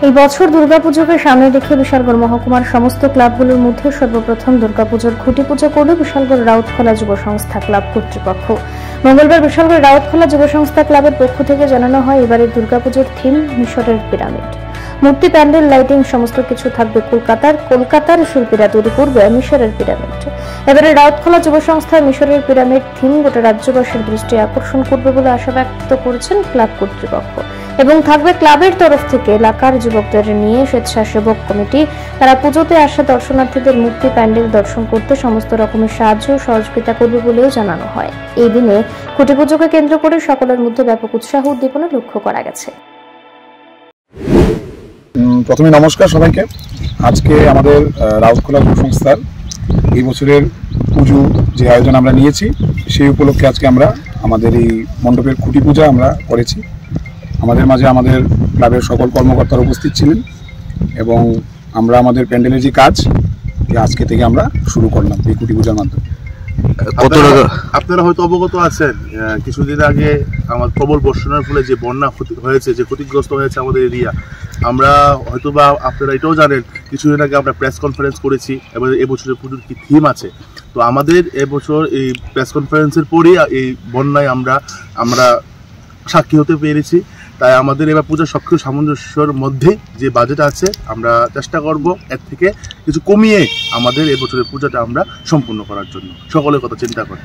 এই বছর দুর্গাপুজোকে সামনে রেখে বিশালগড় মহকুমার সমস্ত ক্লাবগুলোর মধ্যে সর্বপ্রথম দুর্গাপুজোর খুঁটি পুজো করবে বিশালগড় রাউতখোলা যুব সংস্থা ক্লাব কর্তৃপক্ষ। মঙ্গলবার বিশালগড় রাউতখোলা যুব সংস্থা ক্লাবের পক্ষ থেকে জানানো হয়, এবারের দুর্গাপুজোর থিম মিশরের পিরামিড। মূর্তি, প্যান্ডেল, লাইটিং সমস্ত কিছু থাকবে কলকাতার শিল্পীরা তৈরি করবে মিশরের পিরামিড। এবারে রাউতখোলা যুব সংস্থায় মিশরের পিরামিড থিম গোটা রাজ্যবাসীর দৃষ্টি আকর্ষণ করবে বলে আশা ব্যক্ত করেছেন ক্লাব কর্তৃপক্ষ। এবং থাকবে ক্লাবের তরফ থেকে এলাকার যুবকদের নিয়ে স্বেচ্ছাসেবক কমিটি। তারা পুজোতে আসা দর্শনার্থীদের মূর্তি, প্যান্ডেল দর্শন করতে সমস্ত রকমের সাহায্য সহযোগিতা করবে বলেও জানানো হয়। এই দিনে খুঁটি পুজোকে কেন্দ্র করে সকলের মধ্যে ব্যাপক উৎসাহ উদ্দীপনা লক্ষ্য করা গেছে। প্রথমে নমস্কার সবাইকে। আজকে আমাদের রাউতখোলা যুব সংস্থার এই বছরের পুজো যে আয়োজন আমরা নিয়েছি, সেই উপলক্ষে আজকে আমরা আমাদের এই মণ্ডপের খুঁটি পূজা আমরা করেছি। আমাদের মাঝে আমাদের ক্লাবের সকল কর্মকর্তারা উপস্থিত ছিলেন এবং আমরা আমাদের প্যান্ডেলের যে কাজ আজকে থেকে আমরা শুরু করলাম এই খুঁটি পূজার মাধ্যমে। আপনারা হয়তো অবগত আছেন, কিছুদিন আগে আমার প্রবল বর্ষণের ফলে যে বন্যা হয়েছে, যে ক্ষতিগ্রস্ত হয়েছে আমাদের এরিয়া, আমরা হয়তো বা আপনারা এটাও জানেন, কিছুদিন আগে আমরা প্রেস কনফারেন্স করেছি এবং এবছরের পুজোর কি থিম আছে। তো আমাদের এবছর এই প্রেস কনফারেন্সের পরেই এই বন্যায় আমরা সাক্ষী হতে পেরেছি। তাই আমাদের এবার পূজার সক্রিয় সামঞ্জস্যর মধ্যে যে বাজেট আছে, আমরা চেষ্টা করব এর থেকে কিছু কমিয়ে আমাদের এবছরের পূজাটা আমরা সম্পূর্ণ করার জন্য, সকলের কথা চিন্তা করে।